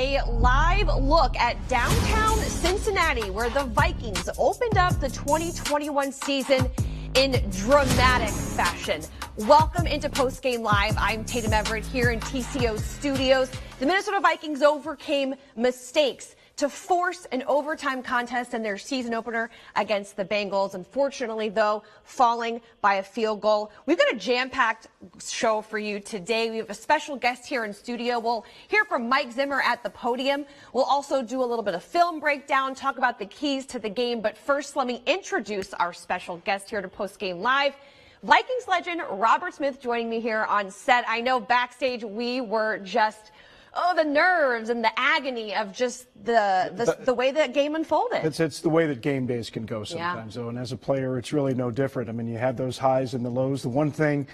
A live look at downtown Cincinnati, where the Vikings opened up the 2021 season in dramatic fashion. Welcome into Postgame Live. I'm Tatum Everett here in TCO Studios. The Minnesota Vikings overcame mistakes to force an overtime contest in their season opener against the Bengals. Unfortunately, though, falling by a field goal. We've got a jam-packed show for you today. We have a special guest here in studio. We'll hear from Mike Zimmer at the podium. We'll also do a little bit of film breakdown, talk about the keys to the game. But first, let me introduce our special guest here to Postgame Live. Vikings legend Robert Smith joining me here on set. I know backstage we were just the nerves and the agony of just the way that game unfolded. It's the way that game days can go sometimes, though. And as a player, it's really no different. I mean, you have those highs and the lows. The one thing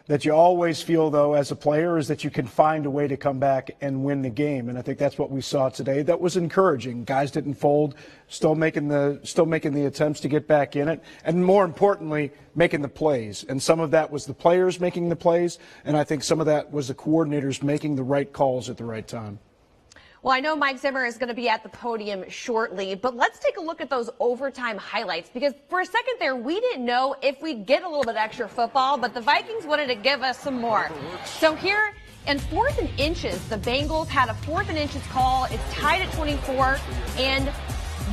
that you always feel, though, as a player is that you can find a way to come back and win the game. And I think that's what we saw today. That was encouraging. Guys didn't fold, still making the attempts to get back in it. And more importantly, making the plays. And some of that was the players making the plays. And I think some of that was the coordinators making the right calls at the right time. Well, I know Mike Zimmer is going to be at the podium shortly, but let's take a look at those overtime highlights, because for a second there, we didn't know if we'd get a little bit extra football, but the Vikings wanted to give us some more. So here in 4th and inches, the Bengals had a 4th and inches call. It's tied at 24, and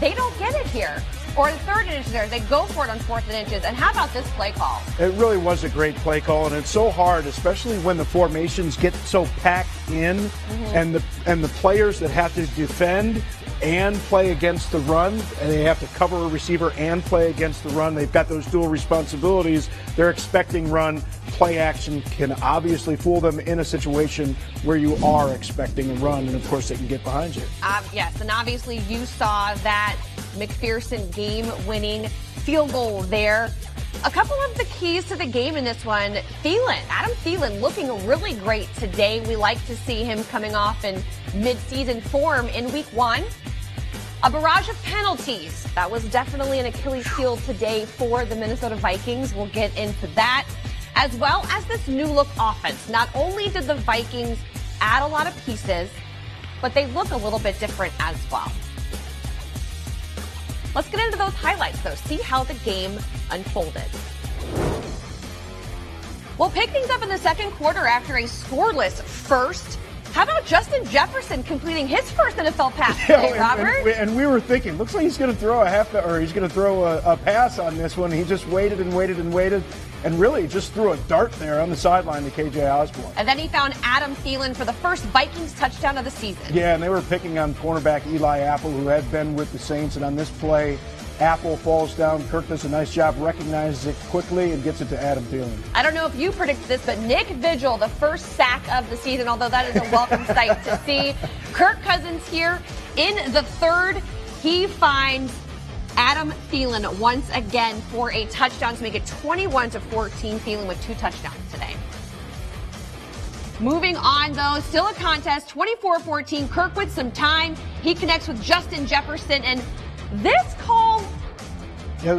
they don't get it here. Or the 3rd and inches there, they go for it on 4th and inches. And how about this play call? It really was a great play call, and it's so hard, especially when the formations get so packed in, and the players that have to defend and play against the run, and they have to cover a receiver and play against the run. They've got those dual responsibilities. They're expecting run. Play action can obviously fool them in a situation where you are expecting a run, and of course they can get behind you. Yes, and obviously you saw that McPherson game-winning field goal there. A couple of the keys to the game in this one, Adam Thielen looking really great today. We like to see him coming off in mid-season form in week 1. A barrage of penalties. That was definitely an Achilles heel today for the Minnesota Vikings. We'll get into that, as well as this new look offense. Not only did the Vikings add a lot of pieces, but they look a little bit different as well. Let's get into those highlights, though. See how the game unfolded. We'll pick things up in the second quarter after a scoreless first. How about Justin Jefferson completing his first NFL pass today, Robert? And we were thinking, looks like he's going to throw a pass on this one. He just waited and waited and waited, and really just threw a dart there on the sideline to KJ Osborne. And then he found Adam Thielen for the first Vikings touchdown of the season. Yeah, and they were picking on cornerback Eli Apple, who had been with the Saints, and on this play, Apple falls down. Kirk does a nice job, recognizes it quickly, and gets it to Adam Thielen. I don't know if you predicted this, but Nick Vigil, the first sack of the season, although that is a welcome sight to see. Kirk Cousins here in the 3rd. He finds Adam Thielen once again for a touchdown to make it 21-14. Thielen with 2 touchdowns today. Moving on, though, still a contest, 24-14. Kirk with some time. He connects with Justin Jefferson, and this call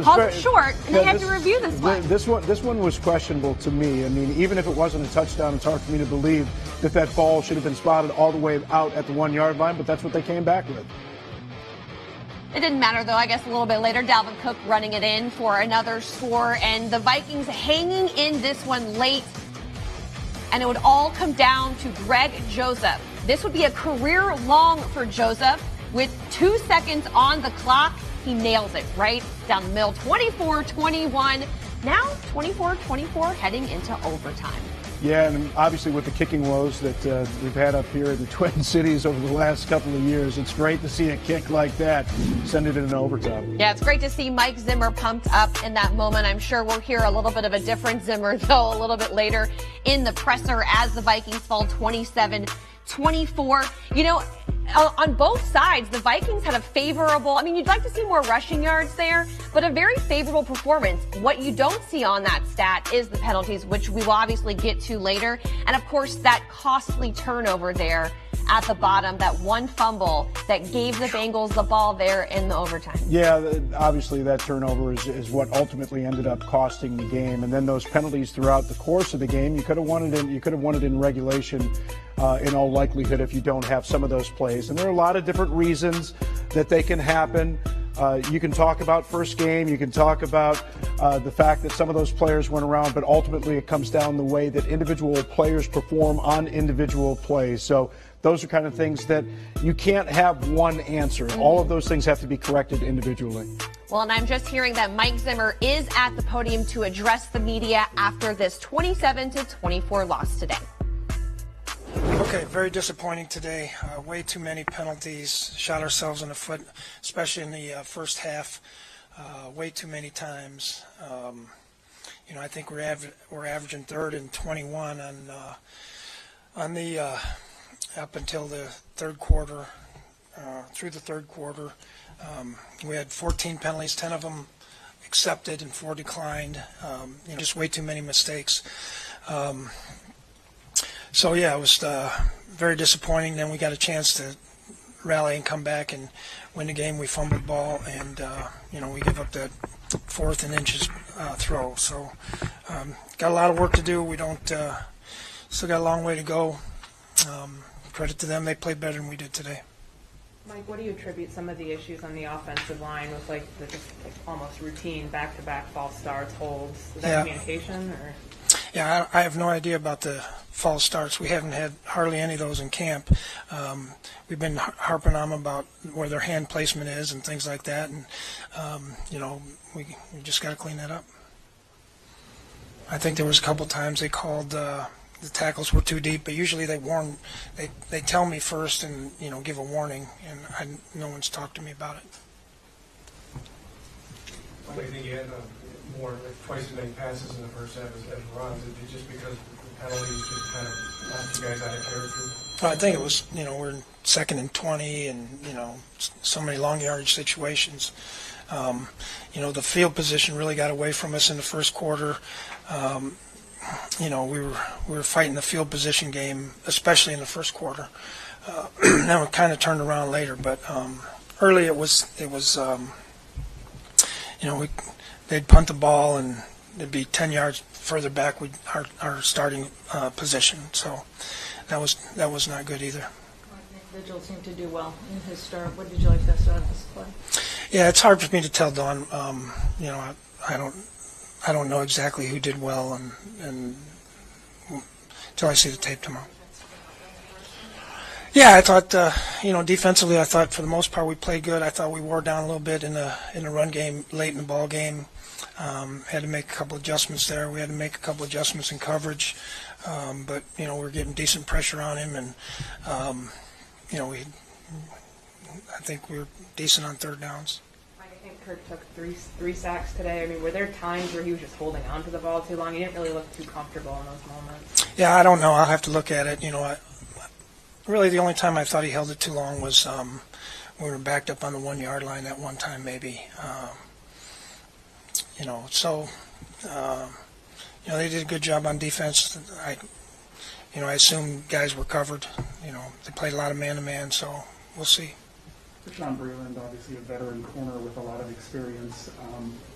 falls short, and they have to review this one. This one was questionable to me. I mean, even if it wasn't a touchdown, it's hard for me to believe that ball should have been spotted all the way out at the 1-yard line, but that's what they came back with. It didn't matter, though. I guess a little bit later, Dalvin Cook running it in for another score, and the Vikings hanging in this one late, and it would all come down to Greg Joseph. This would be a career long for Joseph. With 2 seconds on the clock, he nails it right down the middle. 24-21. Now 24-24 heading into overtime. Yeah, and obviously with the kicking woes that we've had up here in the Twin Cities over the last couple of years, it's great to see a kick like that send it into overtime. Yeah, it's great to see Mike Zimmer pumped up in that moment. I'm sure we'll hear a little bit of a different Zimmer, though, a little bit later in the presser as the Vikings fall 27-24. You know, on both sides, the Vikings had a favorable, you'd like to see more rushing yards there, but a very favorable performance. What you don't see on that stat is the penalties, which we will obviously get to later. And of course, that costly turnover there at the bottom, that one fumble that gave the Bengals the ball there in the overtime. Yeah, obviously that turnover is what ultimately ended up costing the game. And then those penalties throughout the course of the game, you could have won it in regulation. in all likelihood if you don't have some of those plays. And there are a lot of different reasons that they can happen. You can talk about first game. You can talk about the fact that some of those players went around, but ultimately it comes down the way that individual players perform on individual plays. So those are kind of things that you can't have one answer. All of those things have to be corrected individually. Well, and I'm just hearing that Mike Zimmer is at the podium to address the media after this 27-24 loss today. Okay, very disappointing today. Way too many penalties. Shot ourselves in the foot, especially in the first half. Way too many times. I think we're averaging 3rd and 21 on the up until the third quarter. Through the third quarter, we had 14 penalties, 10 of them accepted and 4 declined. Just way too many mistakes. So, yeah, it was very disappointing. Then we got a chance to rally and come back and win the game. We fumbled the ball, and, we give up that 4th and inches throw. So, got a lot of work to do. We don't still got a long way to go. Credit to them. They played better than we did today. Mike, what do you attribute some of the issues on the offensive line with the almost routine back-to-back false starts, holds? Is that communication? Or? Yeah, I have no idea about the false starts. We haven't had hardly any of those in camp. We've been harping on them about where their hand placement is and things like that, and we just got to clean that up. I think there was a couple times they called the tackles were too deep, but usually they warn. They tell me first and give a warning, and no one's talked to me about it. Why do you think you had twice as many passes in the first half as runs? Is it just because the penalties just kind of knocked you guys out of character? I think it was, we're in 2nd and 20 and, so many long yardage situations. The field position really got away from us in the first quarter. We were fighting the field position game, especially in the first quarter. Now it kind of turned around later, but early it was they'd punt the ball and it'd be 10 yards further back with our starting position. So that was not good either. Vigil seemed to do well in his start. What did you like best out of his play? Yeah, it's hard for me to tell, Dawn. I don't know exactly who did well and until I see the tape tomorrow. Yeah, I thought defensively, I thought for the most part we played good. I thought we wore down a little bit in the run game late in the ball game. Had to make a couple adjustments there. We had to make a couple adjustments in coverage, but we're getting decent pressure on him, and I think we were decent on 3rd downs. I think Kirk took three sacks today. I mean, were there times where he was just holding on to the ball too long? He didn't really look too comfortable in those moments. Yeah, I don't know. I'll have to look at it. Really the only time I thought he held it too long was we were backed up on the 1 yard line that one time maybe. They did a good job on defense. I assume guys were covered. They played a lot of man-to-man, so we'll see. Sean Breland, obviously a veteran corner with a lot of experience,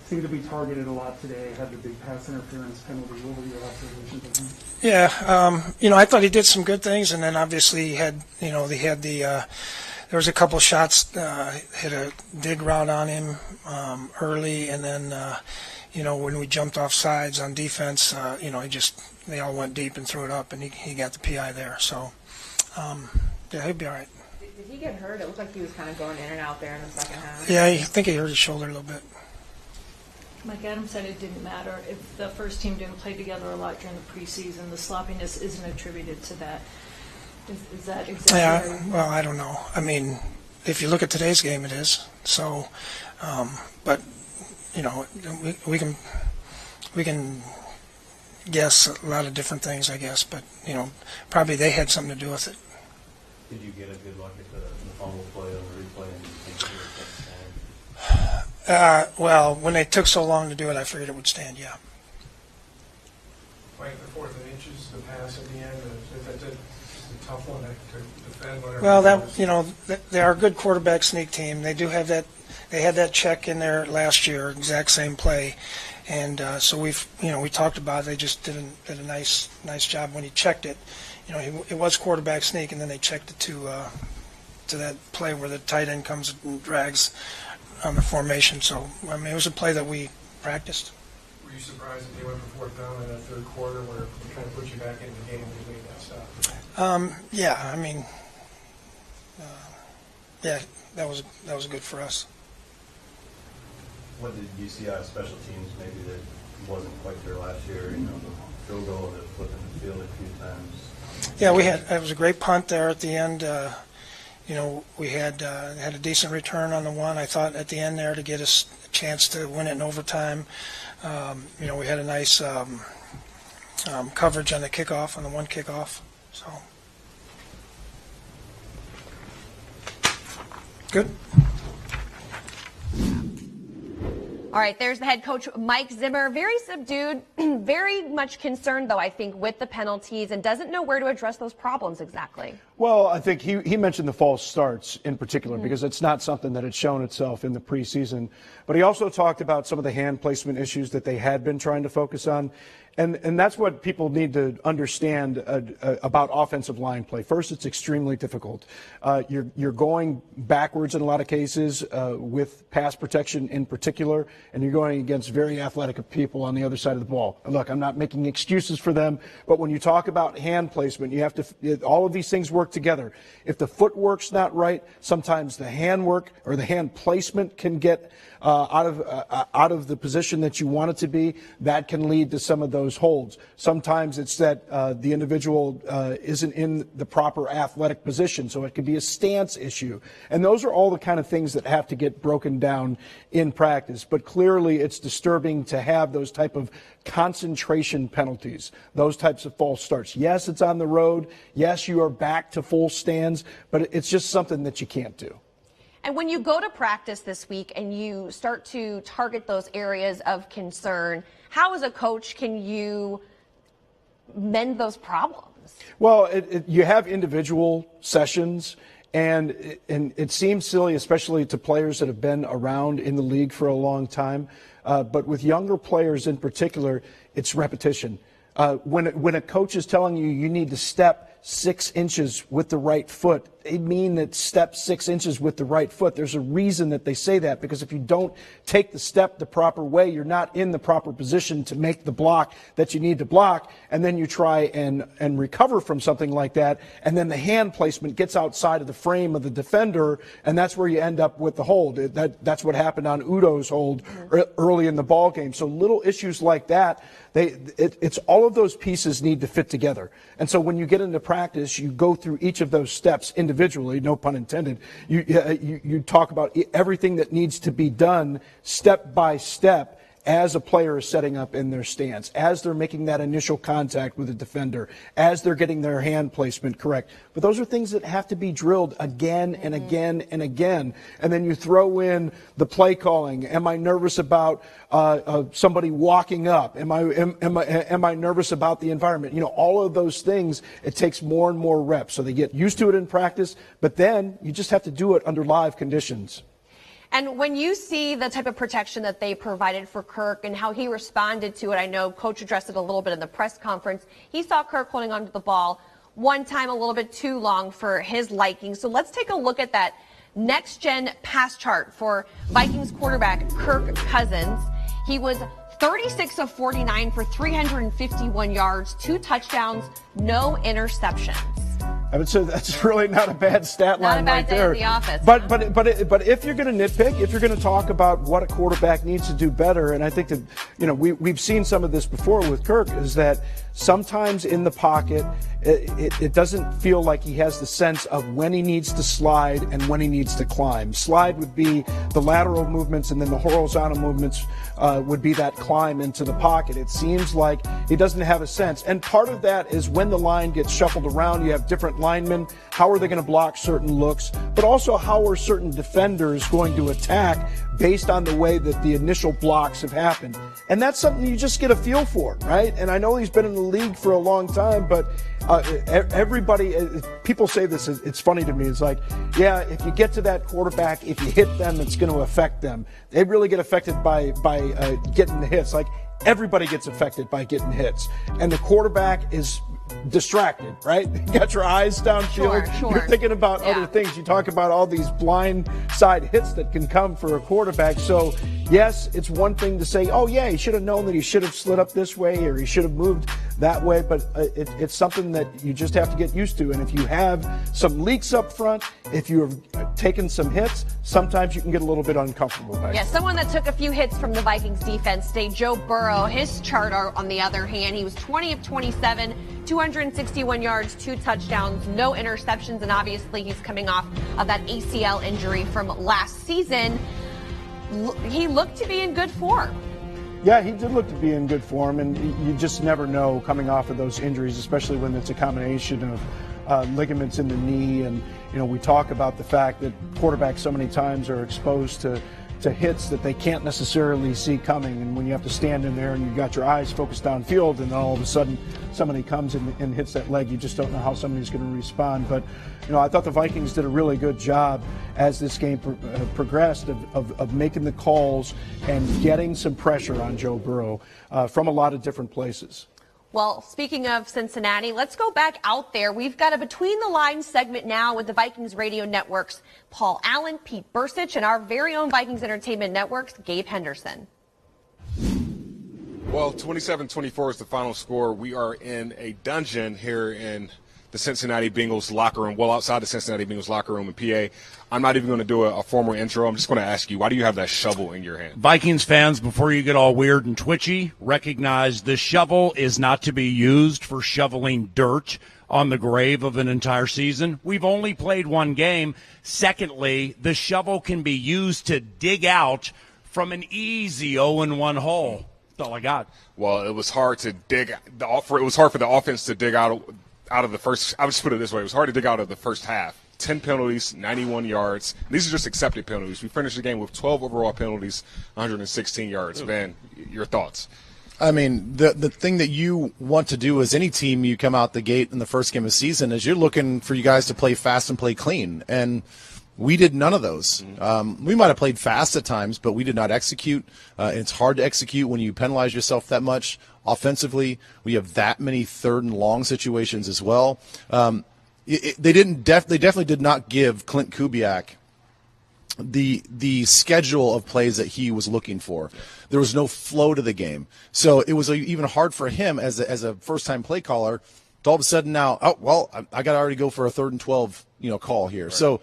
seemed to be targeted a lot today, had the big pass interference penalty. What were your observations of him? Yeah, I thought he did some good things, and then obviously he had, there was a couple shots, hit a dig route on him early, and then, when we jumped off sides on defense, they all went deep and threw it up, and he got the PI there. So, he'll be all right. Did he get hurt? It looked like he was kind of going in and out there in the second half. Yeah, I think he hurt his shoulder a little bit. Mike Adams said it didn't matter if the first team didn't play together a lot during the preseason. The sloppiness isn't attributed to that. Is that exactly? Yeah, well, I don't know. I mean, if you look at today's game, it is. So, but we can guess a lot of different things, I guess. But probably they had something to do with it. Did you get a good look at the fumble play on the replay and you think it would stand? Well, when they took so long to do it, I figured it would stand, yeah. Mike, the 4th and inches, the pass at the end, that's a tough one to defend. Well, they are a good quarterback sneak team. They do have that they had that check in there last year, exact same play. And so we talked about it. They just did a nice job when he checked it. It was quarterback sneak, and then they checked it to that play where the tight end comes and drags on the formation. So, I mean, it was a play that we practiced. Were you surprised that they went for fourth down in the third quarter where they kind of put you back in the game when you made that stop? Yeah, I mean, that was good for us. What did you see out of special teams maybe that wasn't quite there last year? The field goal, the flipping the field a few times. Yeah, it was a great punt there at the end. We had a decent return on the one. I thought at the end there to get us a chance to win it in overtime. We had a nice coverage on the kickoff, on the one kickoff. So good. All right, there's the head coach, Mike Zimmer. Very subdued, very much concerned, though, I think, with the penalties and doesn't know where to address those problems exactly. Well, I think he mentioned the false starts in particular because it's not something that had shown itself in the preseason. But he also talked about some of the hand placement issues that they had been trying to focus on. And that's what people need to understand about offensive line play. First, it's extremely difficult. You're going backwards in a lot of cases with pass protection in particular, and you're going against very athletic people on the other side of the ball. And look, I'm not making excuses for them, but when you talk about hand placement, you have to all of these things work together. If the footwork's not right, sometimes the hand work or the hand placement can get out of the position that you want it to be. That can lead to some of those holds. Sometimes it's that the individual isn't in the proper athletic position, so it could be a stance issue. And those are all the kind of things that have to get broken down in practice. But clearly it's disturbing to have those type of concentration penalties, those types of false starts. Yes, it's on the road. Yes, you are back to full stands, but it's just something that you can't do. And when you go to practice this week and you start to target those areas of concern, how as a coach can you mend those problems? Well, you have individual sessions, and it seems silly, especially to players that have been around in the league for a long time. But with younger players in particular, it's repetition. When a coach is telling you need to step 6 inches with the right foot, they mean that step 6 inches with the right foot. There's a reason that they say that, because if you don't take the step the proper way, you're not in the proper position to make the block that you need to block, and then you try and recover from something like that, and then the hand placement gets outside of the frame of the defender, and that's where you end up with the hold. That's what happened on Udo's hold early in the ball game. So little issues like that, it's all of those pieces need to fit together. And so when you get into practice, you go through each of those steps individually, no pun intended. You talk about everything that needs to be done step by step as a player is setting up in their stance, as they're making that initial contact with the defender, as they're getting their hand placement correct. But those are things that have to be drilled again and again and again. And then you throw in the play calling. Am I nervous about somebody walking up? Am I nervous about the environment? All of those things, it takes more and more reps. So they get used to it in practice, but then you just have to do it under live conditions. And when you see the type of protection that they provided for Kirk and how he responded to it, I know Coach addressed it a little bit in the press conference. He saw Kirk holding onto the ball one time a little bit too long for his liking. So let's take a look at that next-gen pass chart for Vikings quarterback Kirk Cousins. He was 36 of 49 for 351 yards, 2 touchdowns, no interceptions. I would say that's really not a bad stat line right there. Not a bad day at the office. But if you're going to nitpick, if you're going to talk about what a quarterback needs to do better, and I think that we've seen some of this before with Kirk, is that sometimes in the pocket it doesn't feel like he has the sense of when he needs to slide and when he needs to climb. Slide would be the lateral movements, and then the horizontal movements would be that climb into the pocket. It seems like he doesn't have a sense, and part of that is when the line gets shuffled around, you have different linemen, how are they going to block certain looks, but also how are certain defenders going to attack based on the way that the initial blocks have happened. And that's something you just get a feel for, right? And I know he's been in the league for a long time, but everybody, people say this, it's funny to me. It's like, yeah, if you get to that quarterback, if you hit them, it's going to affect them. They really get affected by getting the hits. Like, everybody gets affected by getting hits. And the quarterback is distracted, right? You got your eyes downfield. Sure. You're thinking about other things. You talk about all these blind side hits that can come for a quarterback. So, yes, it's one thing to say, oh, yeah, he should have known that he should have slid up this way or he should have moved that way. But it's something that you just have to get used to. And if you have some leaks up front, if you're taking some hits, sometimes you can get a little bit uncomfortable. Yeah, someone that took a few hits from the Vikings defense today, Joe Burrow. His chart, on the other hand, he was 20 of 27, 261 yards, 2 touchdowns, no interceptions, and obviously he's coming off of that ACL injury from last season. He looked to be in good form. Yeah, he did look to be in good form, and you just never know coming off of those injuries, especially when it's a combination of ligaments in the knee. And, you know, we talk about the fact that quarterbacks so many times are exposed to hits that they can't necessarily see coming. And when you have to stand in there and you've got your eyes focused downfield and all of a sudden somebody comes and hits that leg, you just don't know how somebody's going to respond. But, you know, I thought the Vikings did a really good job as this game progressed of making the calls and getting some pressure on Joe Burrow from a lot of different places. Well, speaking of Cincinnati, let's go back out there. We've got a Between the Lines segment now with the Vikings Radio Network's Paul Allen, Pete Bursich, and our very own Vikings Entertainment Network's Gabe Henderson. Well, 27-24 is the final score. We are in a dungeon here in the Cincinnati Bengals locker room, well outside the Cincinnati Bengals locker room in PA. I'm not even going to do a formal intro. I'm just going to ask you, why do you have that shovel in your hand? Vikings fans, before you get all weird and twitchy, recognize this shovel is not to be used for shoveling dirt on the grave of an entire season. We've only played one game. Secondly, the shovel can be used to dig out from an easy 0-1 hole. That's all I got. Well, it was hard to dig. It was hard for the offense to dig out of the first. I'll just put it this way: it was hard to dig out of the first half. 10 penalties, 91 yards. These are just accepted penalties. We finished the game with 12 overall penalties, 116 yards. Ben, your thoughts? I mean, the thing that you want to do as any team, you come out the gate in the first game of the season, is you're looking for you guys to play fast and play clean. And we did none of those. We might have played fast at times, but we did not execute. It's hard to execute when you penalize yourself that much. Offensively, we have that many third and long situations as well. They definitely did not give Clint Kubiak the schedule of plays that he was looking for. There was no flow to the game, so it was even hard for him as a first-time play caller to all of a sudden now, oh well, I got to already go for a 3rd and 12, call here. Right. So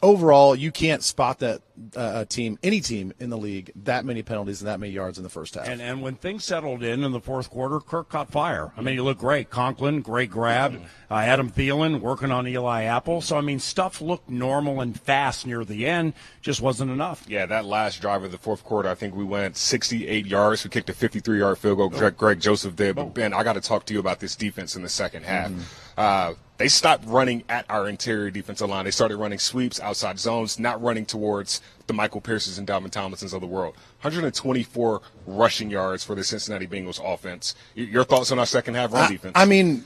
overall, you can't spot that any team in the league, that many penalties and that many yards in the first half. And when things settled in the fourth quarter, Kirk caught fire. I mean, he looked great. Conklin, great grab. Adam Thielen working on Eli Apple. So, I mean, stuff looked normal and fast near the end. Just wasn't enough. Yeah, that last drive of the fourth quarter, I think we went 68 yards. We kicked a 53-yard field goal. Greg Joseph did. But, Ben, I got to talk to you about this defense in the second half. They stopped running at our interior defensive line. They started running sweeps, outside zones, not running towards the Michael Pierces and Dalvin Tomlinsons of the world. 124 rushing yards for the Cincinnati Bengals offense. Your thoughts on our second half run defense? I mean,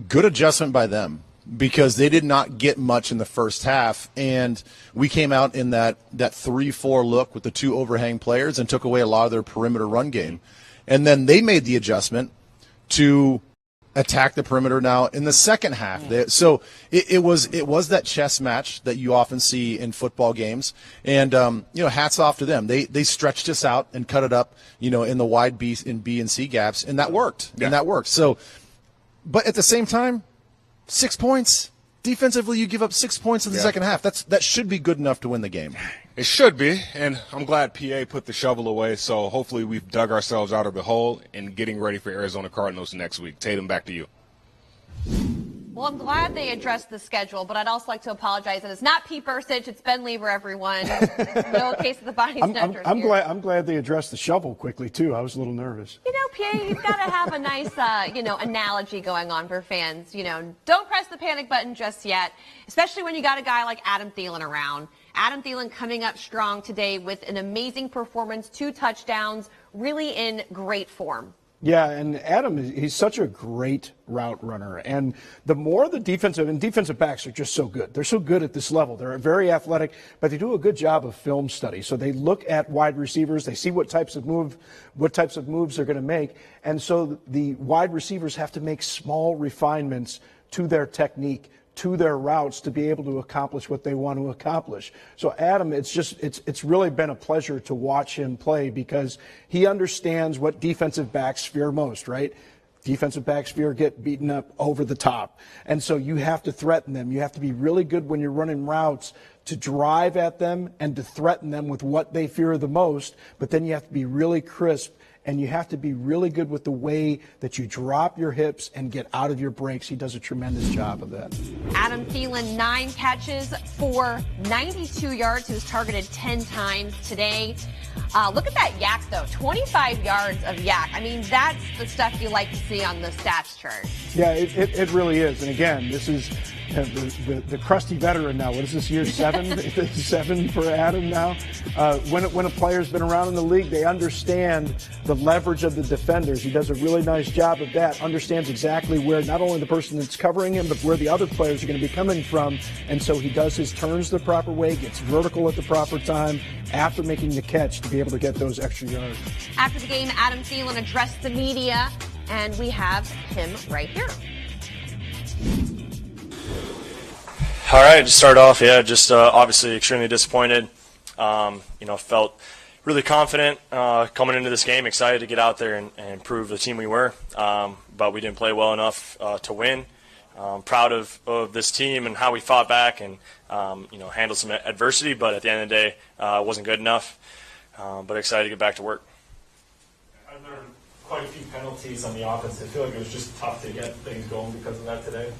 good adjustment by them because they did not get much in the first half, and we came out in that 3-4 look with the 2 overhang players and took away a lot of their perimeter run game. And then they made the adjustment to attack the perimeter now in the second half. So it was that chess match that you often see in football games, and hats off to them. They stretched us out and cut it up, in the wide B and C gaps, and that worked. Yeah. And that worked. So, but at the same time, 6 points defensively. You give up 6 points in the second half. That should be good enough to win the game. It should be, and I'm glad PA put the shovel away, so hopefully we've dug ourselves out of the hole and getting ready for Arizona Cardinals next week. Tatum, back to you. Well, I'm glad they addressed the schedule, but I'd also like to apologize that it's not Pete Bursich, it's Ben Lieber, everyone. No case of the body snatchers here. I'm glad they addressed the shovel quickly too. I was a little nervous. You know, Pierre, you've got to have a nice, analogy going on for fans. Don't press the panic button just yet, especially when you got a guy like Adam Thielen around. Adam Thielen coming up strong today with an amazing performance, 2 touchdowns, really in great form. Yeah, and Adam, he's such a great route runner. And the more the defensive backs are just so good. They're so good at this level. They're very athletic, but they do a good job of film study. So they look at wide receivers. They see what types of moves they're going to make. And so the wide receivers have to make small refinements to their technique, to their routes, to be able to accomplish what they want to accomplish. So Adam, it's really been a pleasure to watch him play because he understands what defensive backs fear most, right? Defensive backs fear get beaten up over the top. And so you have to threaten them. You have to be really good when you're running routes to drive at them and to threaten them with what they fear the most. But then you have to be really crisp. And you have to be really good with the way that you drop your hips and get out of your breaks. He does a tremendous job of that. Adam Thielen, 9 catches for 92 yards. He was targeted 10 times today. Look at that yak, though. 25 yards of yak. I mean, that's the stuff you like to see on the stats chart. Yeah, it really is. And again, this is the crusty veteran now. What is this, year 7? 7 for Adam now? When a player's been around in the league, they understand the leverage of the defenders. He does a really nice job of that, understands exactly where not only the person that's covering him, but where the other players are going to be coming from. And so he does his turns the proper way, gets vertical at the proper time after making the catch to be able to get those extra yards. After the game, Adam Thielen addressed the media, and we have him right here. All right, to start off, just obviously extremely disappointed. Felt really confident coming into this game, excited to get out there and prove the team we were, but we didn't play well enough to win. Proud of this team and how we fought back and handled some adversity, but at the end of the day, it wasn't good enough. But excited to get back to work. Are there quite a few penalties on the offense? I feel like it was just tough to get things going because of that today.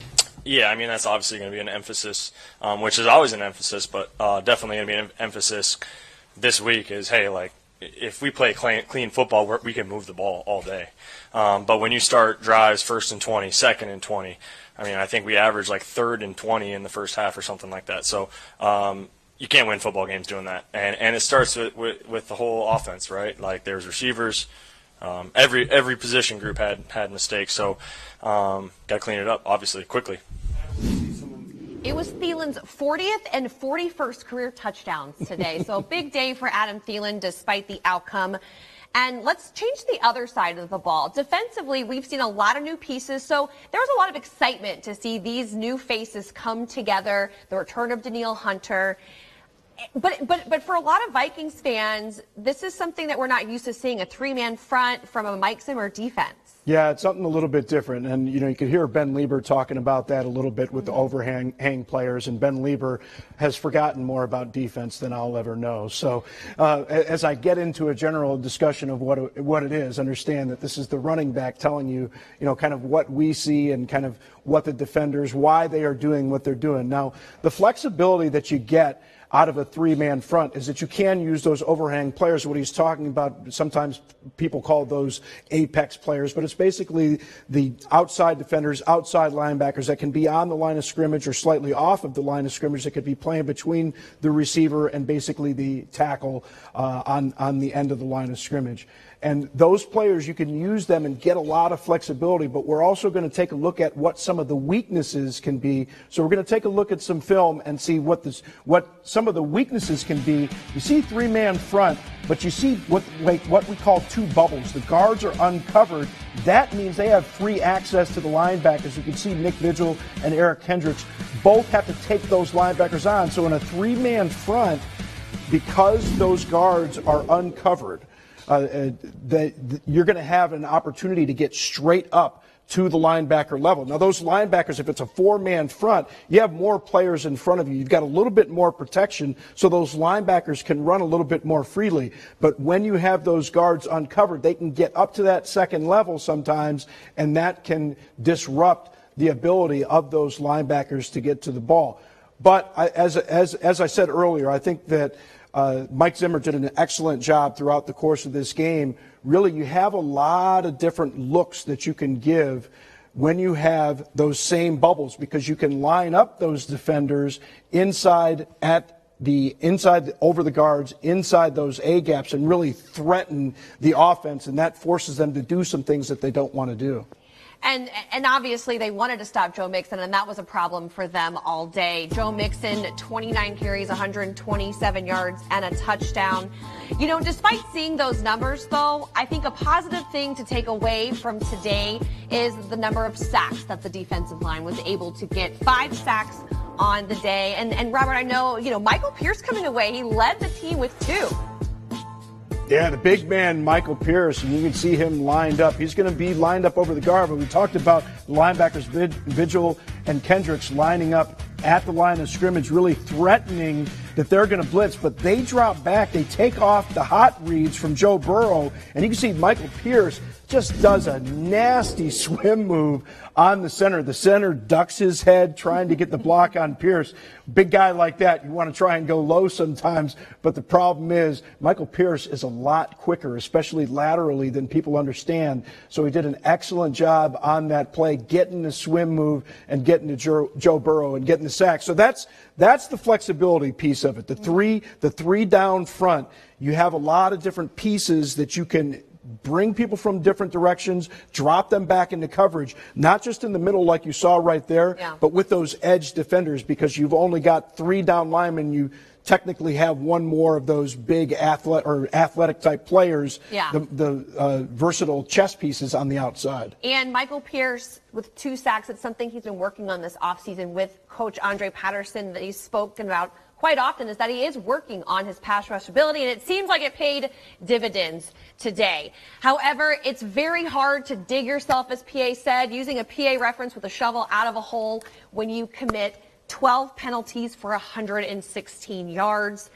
Yeah, I mean, that's obviously going to be an emphasis, which is always an emphasis, but definitely going to be an emphasis this week is, hey, like, if we play clean football, we can move the ball all day. But when you start drives 1st and 20, 2nd and 20, I mean, I think we averaged like 3rd and 20 in the first half or something like that. So you can't win football games doing that. And it starts with the whole offense, right? Like, there's receivers. Every position group had mistakes. So got to clean it up, obviously, quickly. It was Thielen's 40th and 41st career touchdowns today. So a big day for Adam Thielen despite the outcome. And let's change the other side of the ball. Defensively, we've seen a lot of new pieces. So there was a lot of excitement to see these new faces come together, the return of Danielle Hunter. But for a lot of Vikings fans, this is something that we're not used to seeing, a 3-man front from a Mike Zimmer defense. Yeah, it's something a little bit different. And, you could hear Ben Lieber talking about that a little bit with the overhang players. And Ben Lieber has forgotten more about defense than I'll ever know. So as I get into a general discussion of what it is, understand that this is the running back telling you, kind of what we see and kind of what the defenders, why they are doing what they're doing. Now, the flexibility that you get out of a 3-man front is that you can use those overhang players. What he's talking about, sometimes people call those apex players, but it's basically the outside defenders, outside linebackers that can be on the line of scrimmage or slightly off of the line of scrimmage that could be playing between the receiver and basically the tackle on the end of the line of scrimmage. And those players, you can use them and get a lot of flexibility, but we're also going to take a look at what some of the weaknesses can be. So we're going to take a look at some film and see what some of the weaknesses can be. You see 3-man front, but you see what we call 2 bubbles. The guards are uncovered. That means they have free access to the linebackers. You can see Nick Vigil and Eric Kendricks both have to take those linebackers on. So in a 3-man front, because those guards are uncovered, you're going to have an opportunity to get straight up to the linebacker level. Now, those linebackers, if it's a 4-man front, you have more players in front of you. You've got a little bit more protection, so those linebackers can run a little bit more freely. But when you have those guards uncovered, they can get up to that second level sometimes, and that can disrupt the ability of those linebackers to get to the ball. But as I said earlier, I think that Mike Zimmer did an excellent job throughout the course of this game. Really, you have a lot of different looks that you can give when you have those same bubbles, because you can line up those defenders inside over the guards, inside those A gaps, and really threaten the offense, and that forces them to do some things that they don't want to do. And obviously they wanted to stop Joe Mixon, and that was a problem for them all day. Joe Mixon, 29 carries, 127 yards, and a touchdown. You know, despite seeing those numbers, though, I think a positive thing to take away from today is the number of sacks that the defensive line was able to get. 5 sacks on the day. And Robert, I know, Michael Pierce coming away, he led the team with 2. Yeah, the big man, Michael Pierce, and you can see him lined up. He's going to be lined up over the guard, but we talked about linebackers Vigil and Kendricks lining up at the line of scrimmage, really threatening that they're going to blitz, but they drop back. They take off the hot reads from Joe Burrow, and you can see Michael Pierce just does a nasty swim move on the center. The center ducks his head trying to get the block on Pierce. Big guy like that, you want to try and go low sometimes, but the problem is Michael Pierce is a lot quicker, especially laterally, than people understand. So he did an excellent job on that play, getting the swim move and getting to Joe Burrow and getting the sack. So that's the flexibility piece of it. The three down front, you have a lot of different pieces that you can bring people from different directions, drop them back into coverage, not just in the middle like you saw right there, but with those edge defenders, because you've only got 3 down linemen. You technically have one more of those big athletic type players, the versatile chess pieces on the outside. And Michael Pierce with 2 sacks, it's something he's been working on this offseason with Coach Andre Patterson that he's spoken about quite often, is that he is working on his pass rush ability, and it seems like it paid dividends today. However, it's very hard to dig yourself, as PA said, using a PA reference with a shovel out of a hole when you commit 12 penalties for 116 yards,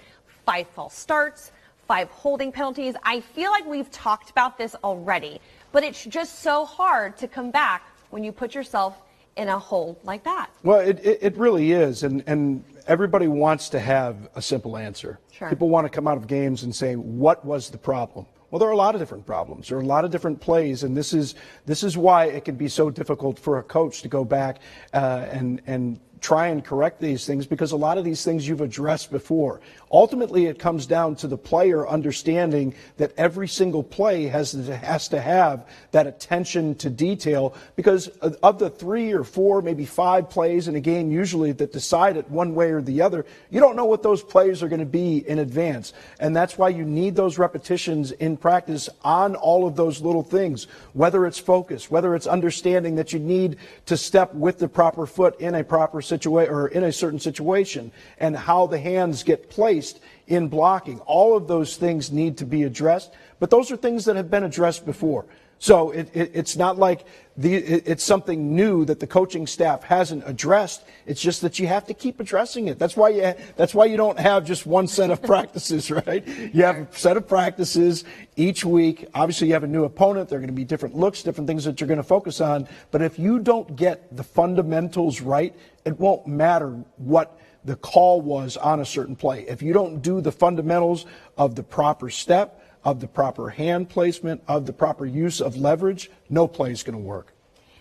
5 false starts, 5 holding penalties. I feel like we've talked about this already, but it's just so hard to come back when you put yourself in a hole like that. Well, it really is, and everybody wants to have a simple answer. Sure. People want to come out of games and say, what was the problem? Well, there are a lot of different problems. There are a lot of different plays, and this is why it can be so difficult for a coach to go back and try and correct these things, because a lot of these things you've addressed before. Ultimately, it comes down to the player understanding that every single play has to have that attention to detail, because of the 3 or 4, maybe 5 plays in a game usually that decide it one way or the other, you don't know what those plays are going to be in advance. And that's why you need those repetitions in practice on all of those little things, whether it's focus, whether it's understanding that you need to step with the proper foot in a proper situation or in a certain situation, and how the hands get placed in blocking. All of those things need to be addressed, but those are things that have been addressed before. So it's not like it's something new that the coaching staff hasn't addressed. It's just that you have to keep addressing it. That's why you don't have just one set of practices, right? You have a set of practices each week. Obviously, you have a new opponent. There are going to be different looks, different things that you're going to focus on. But if you don't get the fundamentals right, it won't matter what the call was on a certain play. If you don't do the fundamentals of the proper step, of the proper hand placement, of the proper use of leverage, no play is going to work.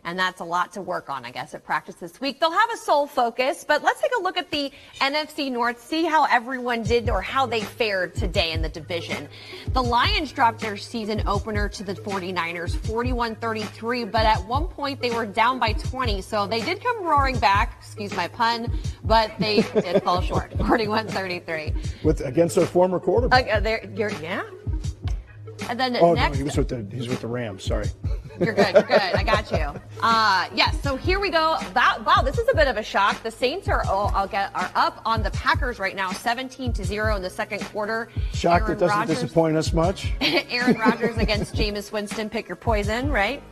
And that's a lot to work on, I guess, at practice this week. They'll have a sole focus, but let's take a look at the NFC North, see how everyone did or how they fared today in the division. The Lions dropped their season opener to the 49ers, 41-33, but at one point they were down by 20, so they did come roaring back, excuse my pun, but they did fall short, 41-33. Against their former quarterback. Yeah. And then next, no, he's with the Rams. Sorry. You're good. I got you. Yes. So here we go. Wow, this is a bit of a shock. The Saints are up on the Packers right now, 17-0 in the second quarter. Shock that doesn't disappoint us much. Aaron Rodgers against Jameis Winston. Pick your poison, right?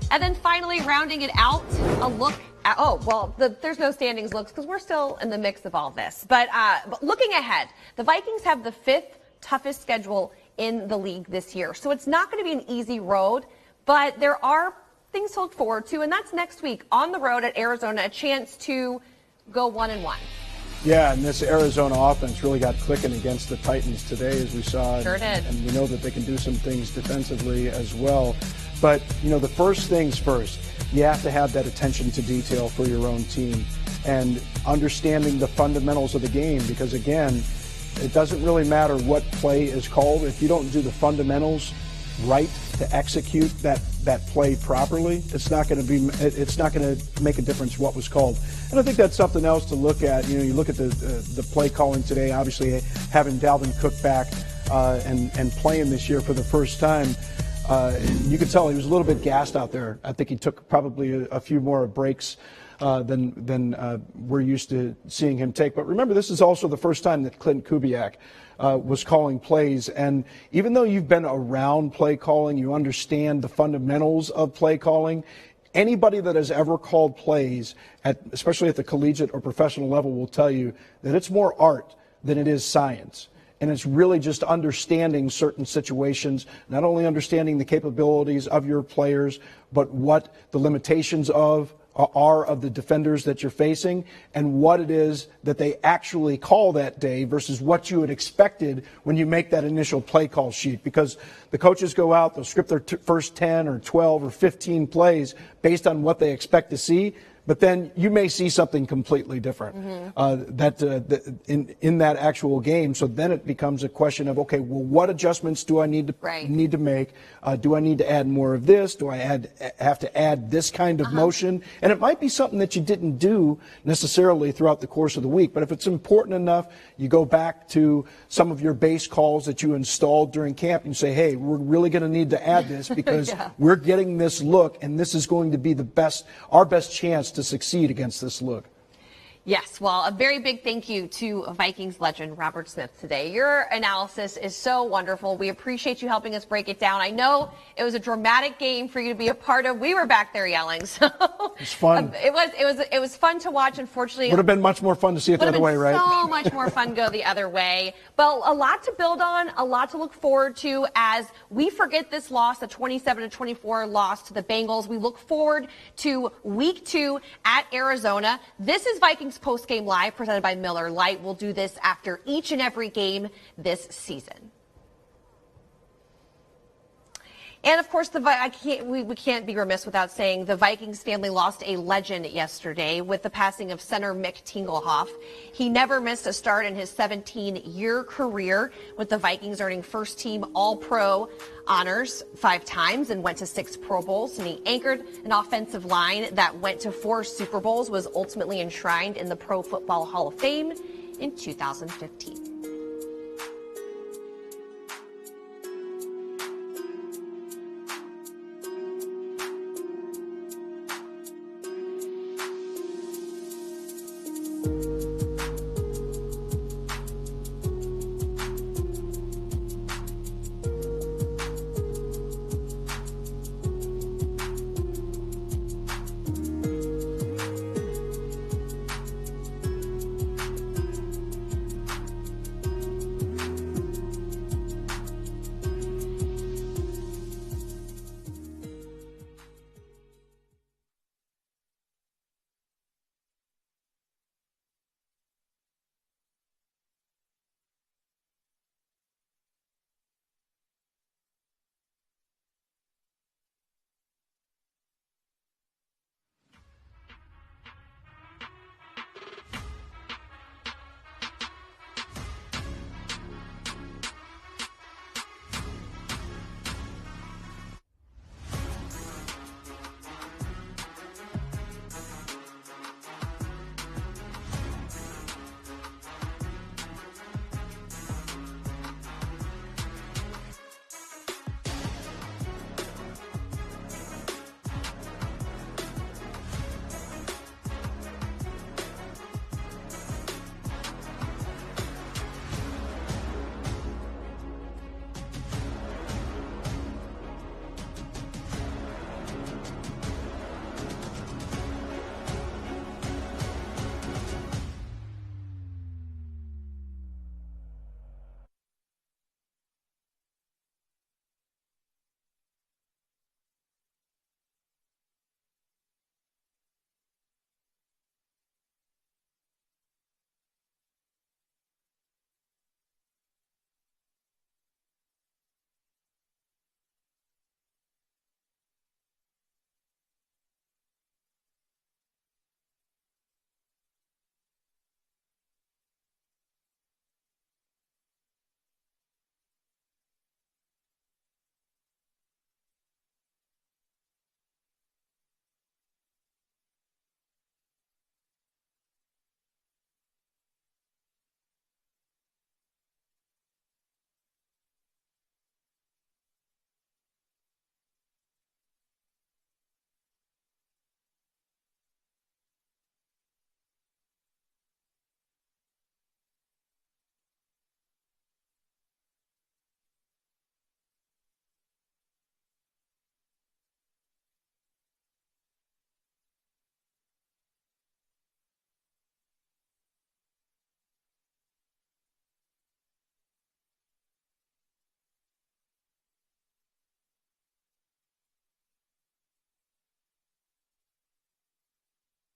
And then finally, rounding it out, a look at, there's no standings looks because we're still in the mix of all this. But looking ahead, the Vikings have the 5th toughest schedule in the league this year. So it's not going to be an easy road, but there are things to look forward to, and that's next week on the road at Arizona, a chance to go 1-1. Yeah, and this Arizona offense really got clicking against the Titans today, as we saw. Sure did. And we know that they can do some things defensively as well. But, the first things first, you have to have that attention to detail for your own team and understanding the fundamentals of the game, because, again, it doesn't really matter what play is called. If you don't do the fundamentals right to execute that play properly, it's not going to make a difference what was called. And I think that's something else to look at. You look at the play calling today, obviously having Dalvin Cook back and playing this year for the first time. You could tell he was a little bit gassed out there. I think he took probably a few more breaks than we're used to seeing him take. But remember, this is also the first time that Clint Kubiak was calling plays. And even though you've been around play calling, you understand the fundamentals of play calling. Anybody that has ever called plays, especially at the collegiate or professional level, will tell you that it's more art than it is science. And it's really just understanding certain situations, not only understanding the capabilities of your players, but what the limitations are of the defenders that you're facing and what it is that they actually call that day versus what you had expected when you make that initial play call sheet. Because the coaches go out, they'll script their first 10 or 12 or 15 plays based on what they expect to see. But then you may see something completely different in that actual game. So then it becomes a question of, okay, well, what adjustments do I need to make? Do I need to add more of this? Do I have to add this kind of motion? And it might be something that you didn't do necessarily throughout the course of the week. But if it's important enough, you go back to some of your base calls that you installed during camp and say, hey, we're really going to need to add this because we're getting this look, and this is going to be our best chance to succeed against this look. Yes, well, a very big thank you to Vikings legend Robert Smith today. Your analysis is so wonderful. We appreciate you helping us break it down. I know it was a dramatic game for you to be a part of. We were back there yelling, so it's fun. It was fun to watch. Unfortunately, would have been much more fun to see it the other way, right? So much more fun to go the other way. But a lot to build on, a lot to look forward to as we forget this loss, the 27-24 loss to the Bengals. We look forward to week 2 at Arizona. This is Vikings Postgame Live presented by Miller Lite. We'll do this after each and every game this season. And of course, we can't be remiss without saying the Vikings family lost a legend yesterday with the passing of center Mick Tingelhoff. He never missed a start in his 17-year career, with the Vikings earning first-team All-Pro honors 5 times and went to 6 Pro Bowls. And he anchored an offensive line that went to 4 Super Bowls, was ultimately enshrined in the Pro Football Hall of Fame in 2015.